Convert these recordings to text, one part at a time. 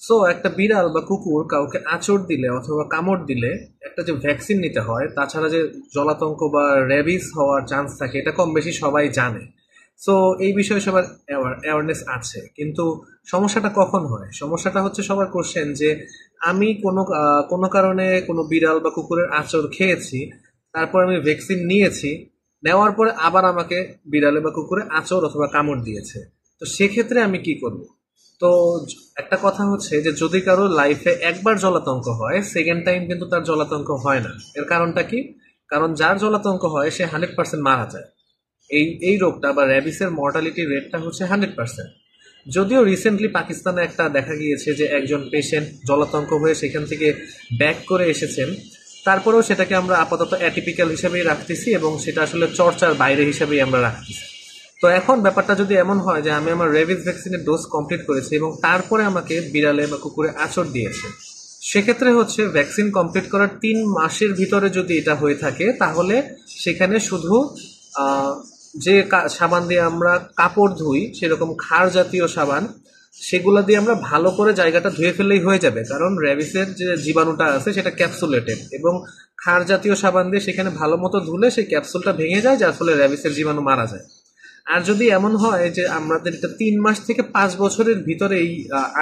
So একটা বিড়াল বা কুকুর কাউকে আঁচড় দিলে অথবা কামড় দিলে একটা যে ভ্যাকসিন নিতে হয়, তাছাড়া যে জলাতঙ্ক বা র্যাবিস হওয়ার চান্স থাকে, এটা কম বেশি সবাই জানে। সো এই বিষয়ে সবার অ্যাওয়ারনেস আছে, কিন্তু সমস্যাটা কখন হয়? সমস্যাটা হচ্ছে সবার কোশ্চেন যে আমি কোনো কারণে কোনো বিড়াল বা কুকুরের আঁচড় খেয়েছি, তারপর আমি ভ্যাকসিন নিয়েছি, নেওয়ার পরে আবার আমাকে বিড়ালে বা কুকুরে আঁচড় অথবা কামড় দিয়েছে। তো সেক্ষেত্রে আমি কি করব? তো একটা কথা হচ্ছে যে যদি কারো লাইফে একবার জলাতঙ্ক হয়, সেকেন্ড টাইম কিন্তু তার জলাতঙ্ক হয় না। এর কারণটা কি? কারণ যার জলাতঙ্ক হয় সে 100% মারা যায়। এই রোগটা বা র্যাবিসের মর্টালিটি রেটটা হচ্ছে 100%। যদিও রিসেন্টলি পাকিস্তানে একটা দেখা গিয়েছে যে একজন পেশেন্ট জলাতঙ্ক হয়ে সেখান থেকে ব্যাক করে এসেছেন, তারপরেও সেটাকে আমরা আপাতত অ্যাটিপিক্যাল হিসেবেই রাখতেছি এবং সেটা আসলে চর্চার বাইরে হিসেবেই আমরা রাখতেছি। তো এখন ব্যাপারটা যদি এমন হয় যে আমি আমার রেবিস ভ্যাকসিনের ডোজ কমপ্লিট করেছি এবং তারপরে আমাকে বিড়ালে বা কুকুরে আঁচড় দিয়েছে, সেক্ষেত্রে হচ্ছে ভ্যাকসিন কমপ্লিট করার 3 মাসের ভিতরে যদি এটা হয়ে থাকে, তাহলে সেখানে শুধু আহ, যে সাবান দিয়ে আমরা কাপড় ধুই, সেরকম ক্ষার জাতীয় সাবান, সেগুলো দিয়ে আমরা ভালো করে জায়গাটা ধুয়ে ফেললেই হয়ে যাবে। কারণ র্যাবিসের যে জীবাণুটা আছে সেটা ক্যাপসুলেটেড, এবং ক্ষার জাতীয় সাবান দিয়ে সেখানে ভালো মতো ধুলে সেই ক্যাপসুলটা ভেঙে যায়, যার ফলে র্যাবিসের জীবাণু মারা যায়। আর যদি এমন হয় যে আমাদের এটা 3 মাস থেকে 5 বছরের ভিতরে এই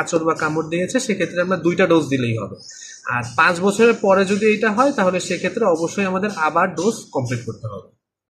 আঁচড় বা কামড় দিয়েছে, সেক্ষেত্রে আমরা 2টা ডোজ দিলেই হবে। আর 5 বছরের পরে যদি এটা হয়, তাহলে সেক্ষেত্রে অবশ্যই আমাদের আবার ডোজ কমপ্লিট করতে হবে।